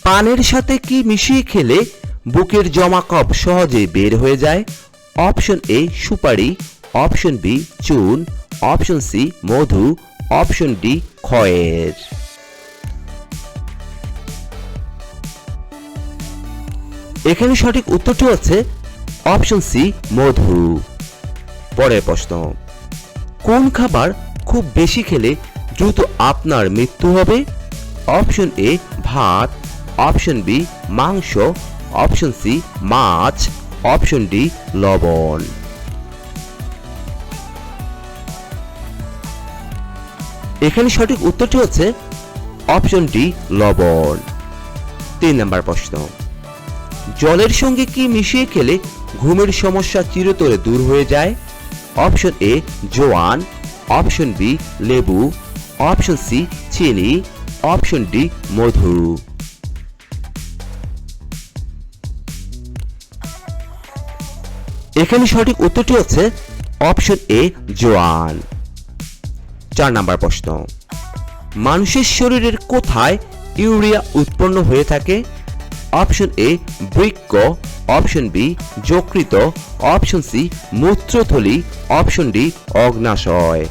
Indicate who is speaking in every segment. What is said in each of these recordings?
Speaker 1: পানের সাথে কি মিশিয়ে খেলে বুকের জমা কফ সহজে বের হয়ে যায়? অপশন এ সুপারি, অপশন বি চুন, অপশন সি মধু, অপশন ডি খয়ের। এখানে সঠিক উত্তরটি হচ্ছে অপশন সি মধু। পরের প্রশ্ন, কোন খাবার খুব বেশি খেলে দ্রুত আপনার মৃত্যু হবে? অপশন এ ভাত, অপশন বি মাংস, অপশন সি মাছ, অপশন ডি লবণ। এখানে সঠিক উত্তরটি হচ্ছে অপশন ডি লবণ। 3 নম্বর প্রশ্ন, জলের সঙ্গে কি মিশিয়ে খেলে ঘুমের সমস্যা চিরতরে দূর হয়ে যায়? অপশন এ জোয়ান, অপশন বি লেবু, অপশন সি চিনি, অপশন ডি মধু। এখানে সঠিক উত্তরটি হচ্ছে অপশন এ জোয়ান। 4 নম্বর প্রশ্ন, মানুষের শরীরের কোথায় ইউরিয়া উৎপন্ন হয়ে থাকে? অপশন এ বৃক্ক, অপশন বি যকৃত, অপশন সি মূত্রথলি, অপশন ডি অগ্ন্যাশয়।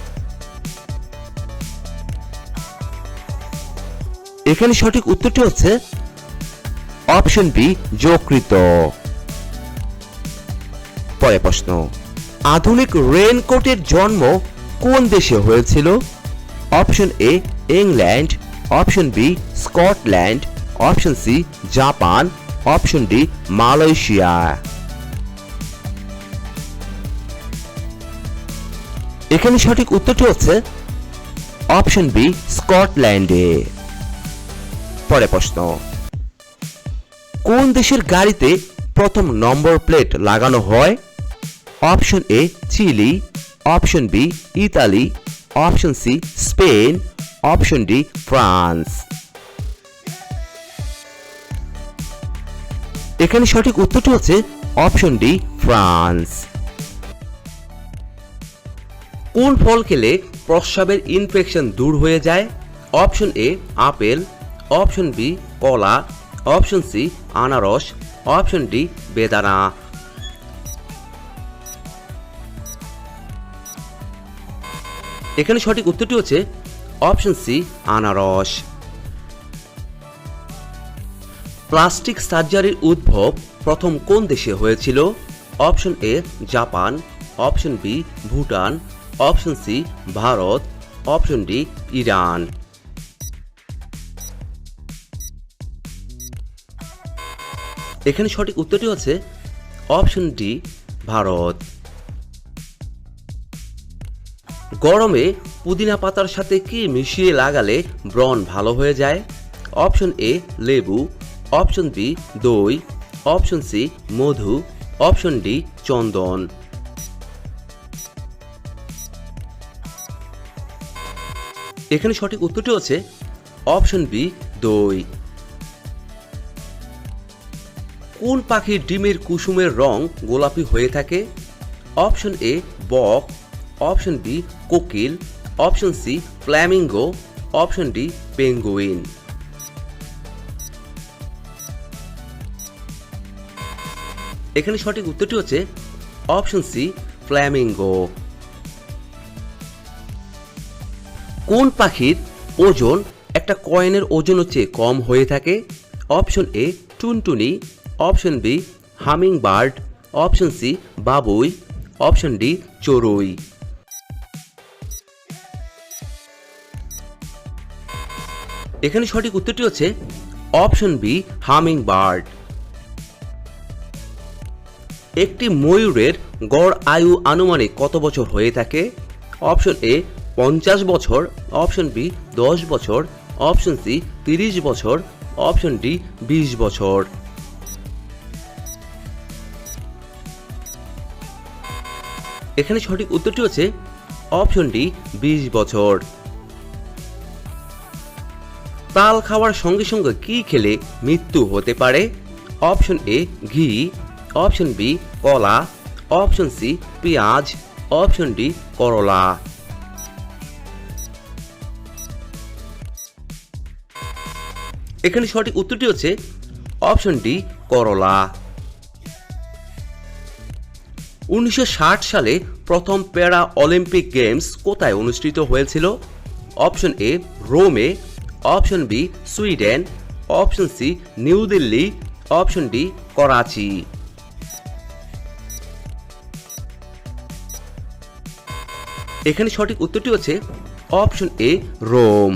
Speaker 1: এখানে সঠিক উত্তরটি হচ্ছে অপশন বি যকৃত। পরের প্রশ্ন, আধুনিক রেইনকোটের জন্ম কোন দেশে হয়েছিল? Option A England, option B Scotland, option C Japan, option D Malaysia. এখানে সঠিক উত্তরটি হচ্ছে অপশন বি স্কটল্যান্ডে। পরের প্রশ্ন, কোন দেশের গাড়িতে প্রথম নম্বর প্লেট লাগানো হয়? Option A Chile, option B Italy, option C Spain, option D France. এখানে সঠিক উত্তরটি হচ্ছে অপশন ডি ফ্রান্স। কোন ফল খেলে প্রস্রাবের ইনফেকশন দূর হয়ে যায়? Option A apple, option B কলা, অপশন সি আনারস, অপশন ডি বেদানা। এখানে সঠিক উত্তরটি হচ্ছে অপশন সি আনারস। প্লাস্টিক সার্জারির উদ্ভব প্রথম কোন দেশে হয়েছিল? Option A Japan, option B Bhutan, option C Bharat, option D Iran. এখানে সঠিক উত্তরটি হচ্ছে অপশন ডি ভারত। গরমে পুদিনা পাতার সাথে কি মিশিয়ে লাগালে ব্রণ ভালো হয়ে যায়? অপশন এ লেবু, অপশন বি দই, অপশন সি মধু, অপশন ডি চন্দন। এখানে সঠিক উত্তরটি হচ্ছে অপশন বি দই। কোন পাখির ডিমের কুসুমের রং গোলাপি হয়ে থাকে? অপশন এ বক, অপশন বি কোকিল, option C flamingo, option D penguin. এখানে সঠিক উত্তরটি হচ্ছে অপশন সি ফ্ল্যামিঙ্গো। কোন পাখির ওজন একটা কয়েনের ওজনের চেয়ে কম হয়ে থাকে? অপশন এ টুনটুনি, option B hummingbird, option C বাবুই, অপশন ডি চড়ুই। এখানে সঠিক উত্তরটি হচ্ছে অপশন বি হামিং বার্ড। একটি ময়ূরের গড় আয়ু আনুমানিক কত বছর হয়ে থাকে? অপশন এ 50 বছর, অপশন বি 10 বছর, অপশন সি 30 বছর, অপশন ডি 20 বছর। এখানে সঠিক উত্তরটি হচ্ছে অপশন ডি 20 বছর। তাল খাওয়ার সঙ্গে সঙ্গে কি খেলে মৃত্যু হতে পারে? অপশন এ ঘি, অপশন বি কলা, অপশন সি পেঁয়াজ, অপশন ডি করলা। এখানে সঠিক উত্তরটি হচ্ছে অপশন ডি করলা। 1960 সালে প্রথম প্যারা অলিম্পিক গেমস কোথায় অনুষ্ঠিত হয়েছিল? অপশন এ রোমে, option B Sweden, option C New Delhi, option D Karachi. এখানে সঠিক উত্তরটি হচ্ছে অপশন এ রোম।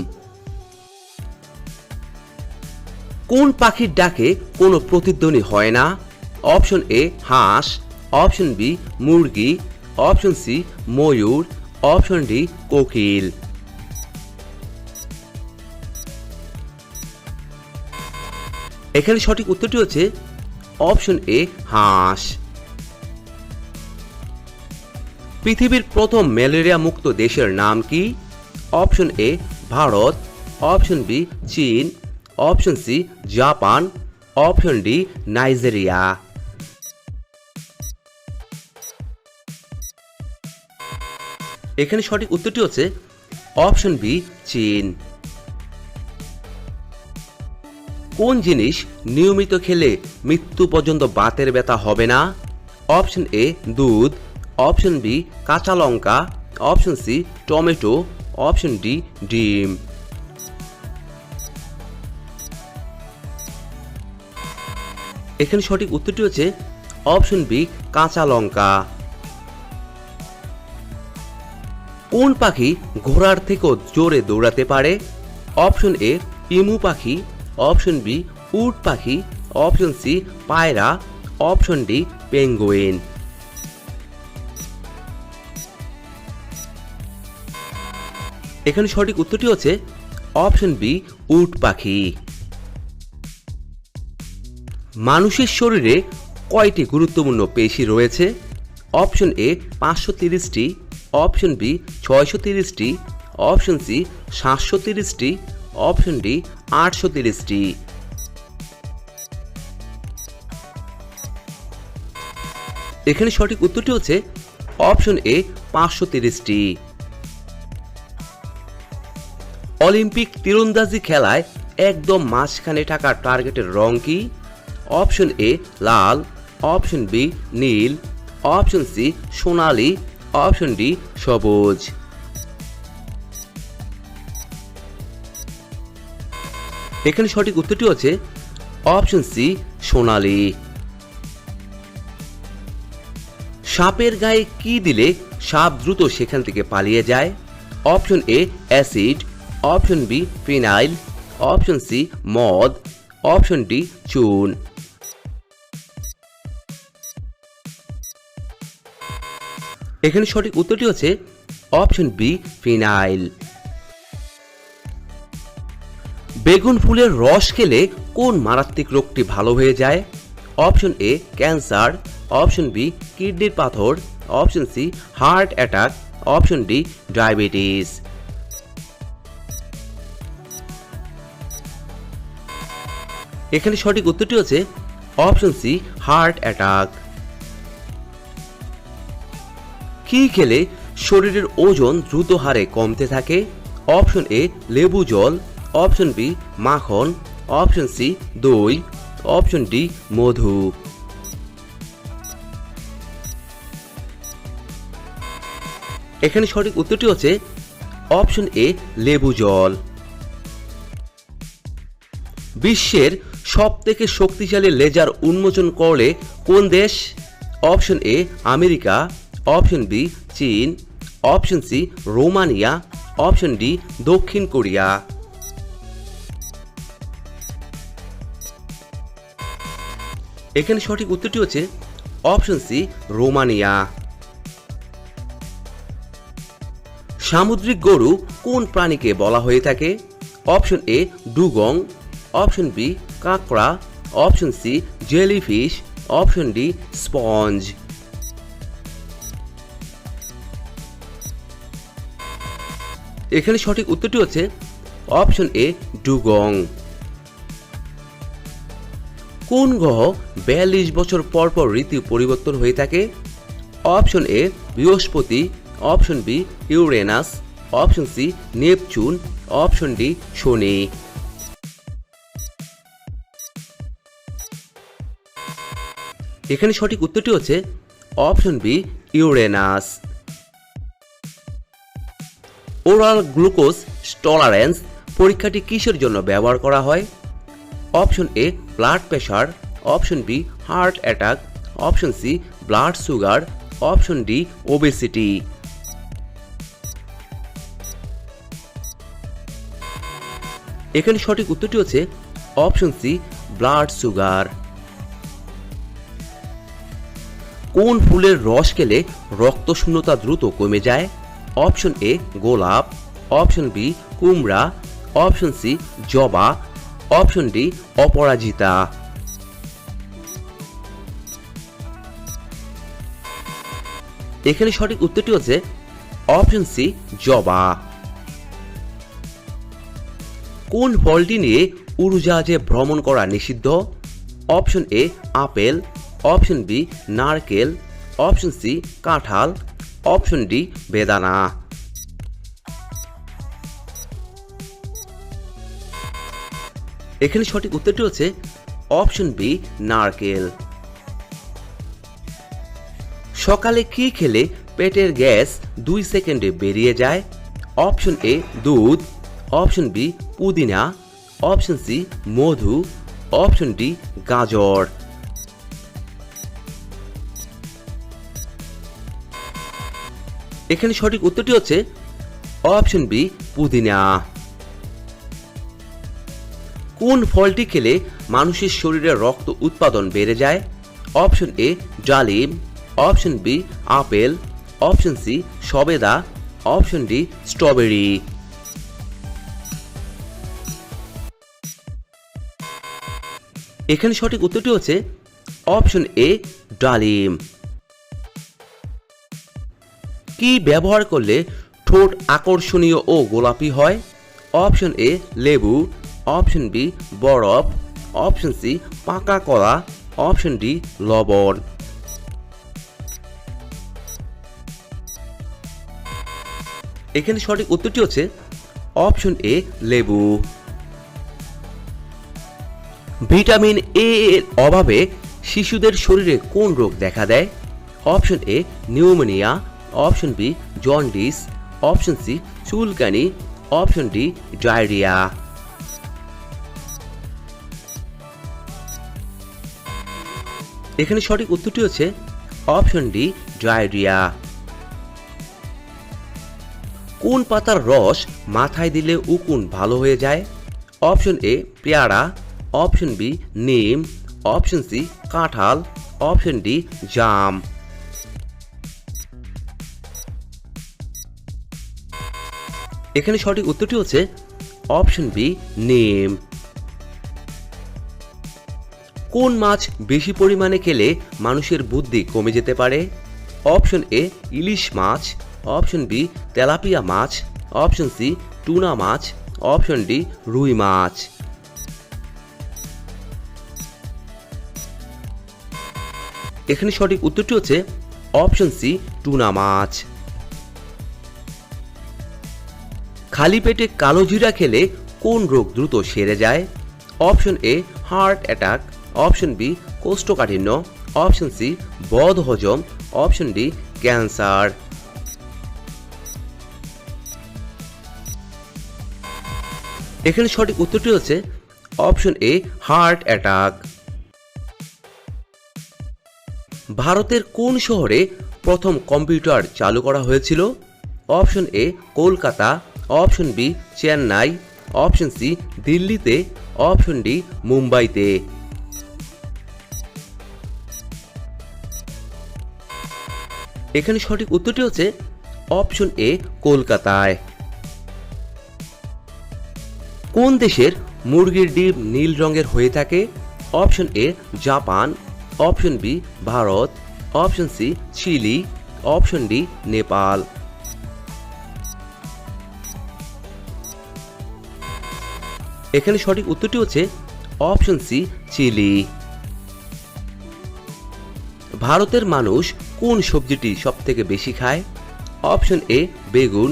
Speaker 1: কোন পাখির ডাকে কোনো প্রতিধ্বনি হয় না? অপশন এ হাঁস, অপশন বি মুরগি, অপশন সি ময়ূর, অপশন ডি কোকিল। এখানে সঠিক উত্তরটি হচ্ছে অপশন এ হাঁস। পৃথিবীর প্রথম ম্যালেরিয়া মুক্ত দেশের নাম কি? Option A Bharat, option B চীন, option C Japan, option D Nigeria. এখানে সঠিক উত্তরটি হচ্ছে অপশন বি চীন। কোন জিনিস নিয়মিত খেলে মৃত্যু পর্যন্ত বাতের ব্যথা হবে না? অপশন এ দুধ, অপশন বি কাঁচা লঙ্কা, option C tomato, option D ডিম। এখানে সঠিক উত্তরটি হচ্ছে অপশন বি কাঁচা লঙ্কা। কোন পাখি ঘোড়ার থেকেও জোরে দৌড়াতে পারে? অপশন এ ইমু পাখি, অপশন বি উট পাখি, অপশন সি পায়রা, অপশন ডি পেঙ্গুইন। এখানে সঠিক উত্তরটি হচ্ছে অপশন বি উট পাখি। মানুষের শরীরে কয়টি গুরুত্বপূর্ণ পেশি রয়েছে? অপশন এ 530টি, অপশন বি 630টি, অপশন সি 730টি, অপশন ডি 830টি। এখানে সঠিক উত্তরটি হচ্ছে অপশন এ 530টি। অলিম্পিক তীরন্দাজি খেলায় একদম মাঝখানে থাকা টার্গেটের রং কি? অপশন এ লাল, অপশন বি নীল, অপশন সি সোনালী, অপশন ডি সবুজ। এখানে সঠিক উত্তরটি হচ্ছে অপশন সি সোনালী। সাপের গায়ে কি দিলে সাপ দ্রুত সেখান থেকে পালিয়ে যায়? Option A acid, option B phenyl, option C মদ, অপশন ডি চুন। এখানে সঠিক উত্তরটি হচ্ছে অপশন বি ফিনাইল। বেগুন ফুলের রস খেলে কোন মারাত্মক রোগটি ভালো হয়ে যায়? Option A cancer, option B কিডনির পাথর, option C heart attack, option D diabetes. এখানে সঠিক উত্তরটি হচ্ছে অপশন সি হার্ট অ্যাটাক। কি খেলে শরীরের ওজন দ্রুত হারে কমতে থাকে? অপশন এ লেবু জল, অপশন বি মাখন, অপশন সি দই, অপশন ডি মধু। এখানে সঠিক উত্তরটি হচ্ছে অপশন এ লেবু জল। বিশ্বের সবথেকে শক্তিশালী লেজার উন্মোচন করে কোন দেশ? Option A America, option B চীন, option C Romania, option D দক্ষিণ কোরিয়া। এখানে সঠিক উত্তরটি হচ্ছে অপশন সি রোমানিয়া। সামুদ্রিক গরু কোন প্রাণীকে বলা হয়ে থাকে? Option A dugong, option B কাঁকড়া, option C jellyfish, option D sponge. এখানে সঠিক উত্তরটি হচ্ছে অপশন এ ডুগং। কোন গ্রহ 42 বছর পর পর ঋতু পরিবর্তন হয়ে থাকে? অপশন এ বৃহস্পতি, option B Uranus, option C Neptune, option D শনি। এখানে সঠিক উত্তরটি হচ্ছে option B Uranus. Oral glucose tolerance পরীক্ষাটি কিসের জন্য ব্যবহার করা হয়? Option A blood pressure, option B heart attack, option C blood sugar, option D obesity. এখানে সঠিক উত্তরটি হচ্ছে অপশন সি ব্লাড সুগার। কোন ফুলের রস খেলে রক্ত শূন্যতা দ্রুত কমে যায়? অপশন এ গোলাপ, অপশন বি কুমড়া, অপশন সি জবা, অপশন ডি অপরাজিতা। এখানে সঠিক উত্তরটি হচ্ছে অপশন সি জবা। কোন ফলটি নিয়ে উড়োজাহাজে ভ্রমণ করা নিষিদ্ধ? Option A apple, option B নারকেল, অপশন সি কাঁঠাল, অপশন ডি বেদানা। এখানে সঠিক উত্তরটি হচ্ছে অপশন বি নারকেল। সকালে কি খেলে পেটের গ্যাস 2 সেকেন্ডে বেরিয়ে যায়? অপশন এ দুধ, অপশন বি পুদিনা, অপশন সি মধু, অপশন ডি গাজর। এখানে সঠিক উত্তরটি হচ্ছে অপশন বি পুদিনা। কোন ফলটি খেলে মানুষের শরীরে রক্ত উৎপাদন বেড়ে যায়? অপশন এ ডালিম, option B apple, option C সবেদা, অপশন ডি স্ট্রবেরি। এখানে সঠিক উত্তরটি হচ্ছে অপশন এ ডালিম। কি ব্যবহার করলে ঠোঁট আকর্ষণীয় ও গোলাপি হয়? অপশন এ লেবু, অপশন বি বরফ, অপশন সি পাকা কলা, অপশন ডি লবণ। এখানে সঠিক উত্তরটি হচ্ছে অপশন এ লেবু। ভিটামিন এ এর অভাবে শিশুদের শরীরে কোন রোগ দেখা দেয়? Option A pneumonia, option B jaundice, option C চুলকানি, অপশন ডি ডায়রিয়া। এখানে সঠিক উত্তরটি হচ্ছে অপশন ডি ডায়রিয়া। কোন পাতার রস মাথায় দিলে উকুন ভালো হয়ে যায়? অপশন এ পেয়ারা, অপশন বি নিম, অপশন সি কাঁঠাল, অপশন ডি জাম। এখানে সঠিক উত্তরটি হচ্ছে অপশন বি নিম। কোন মাছ বেশি পরিমাণে খেলে মানুষের বুদ্ধি কমে যেতে পারে? অপশন এ ইলিশ মাছ, অপশন বি তেলাপিয়া মাছ, অপশন সি টুনা মাছ, অপশন ডি রুই মাছ। এখানে সঠিক উত্তরটি হচ্ছে অপশন সি টুনা মাছ। খালি পেটে কালো জিরা খেলে কোন রোগ দ্রুত সেরে যায়? Option A heart attack, option B কোষ্ঠকাঠিন্য, অপশন সি বদহজম, অপশন ডি ক্যান্সার। এখানে সঠিক উত্তরটি হচ্ছে অপশন এ হার্ট অ্যাটাক। ভারতের কোন শহরে প্রথম কম্পিউটার চালু করা হয়েছিল? Option A Kolkata, option B Chennai, option C দিল্লিতে, অপশন ডি মুম্বাইতে। এখানে সঠিক উত্তরটি হচ্ছে অপশন এ কলকাতায়। কোন দেশের মুরগির ডিম নীল রঙের হয়ে থাকে? Option A Japan, option B Bharat, option C Chile, option D Nepal. এখানে সঠিক উত্তরটি হচ্ছে অপশন সি চিলি। ভারতের মানুষ কোন সবজিটি সবথেকে বেশি খায়? অপশন এ বেগুন,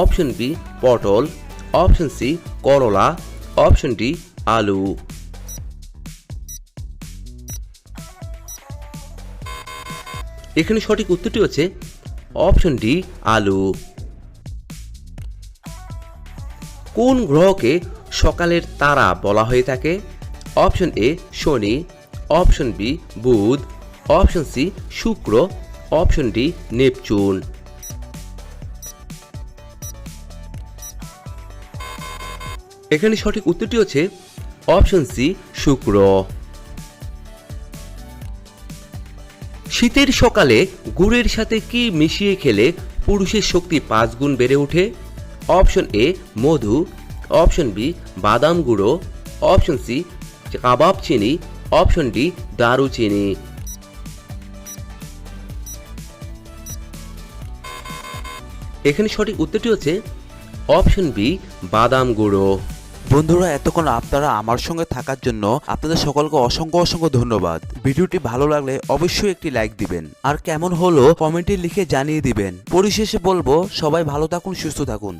Speaker 1: অপশন বি পটল, অপশন সি করলা, অপশন ডি আলু। এখানে সঠিক উত্তরটি হচ্ছে অপশন ডি আলু। কোন গ্রহকে সকালের তারা বলা হয়ে থাকে? অপশন এ শনি, অপশন বি বুধ, অপশন সি শুক্র, অপশন ডি নেপচুন। এখানে সঠিক উত্তরটি হচ্ছে অপশন সি শুক্র। শীতের সকালে গুড়ের সাথে কি মিশিয়ে খেলে পুরুষের শক্তি 5 গুণ বেড়ে ওঠে? অপশন এ মধু, অপশন বি বাদাম গুঁড়ো, অপশন সি কাবাব চিনি, অপশন ডি দারুচিনি। এখানে সঠিক উত্তরটি হচ্ছে অপশন বি বাদাম গুঁড়ো।
Speaker 2: বন্ধুরা, এতক্ষণ আপনারা আমার সঙ্গে থাকার জন্য আপনাদের সকলকে অসংখ্য অসংখ্য ধন্যবাদ। ভিডিওটি ভালো লাগলে অবশ্যই একটি লাইক দিবেন, আর কেমন হলো কমেন্টে লিখে জানিয়ে দিবেন। পরিশেষে বলবো, সবাই ভালো থাকুন, সুস্থ থাকুন।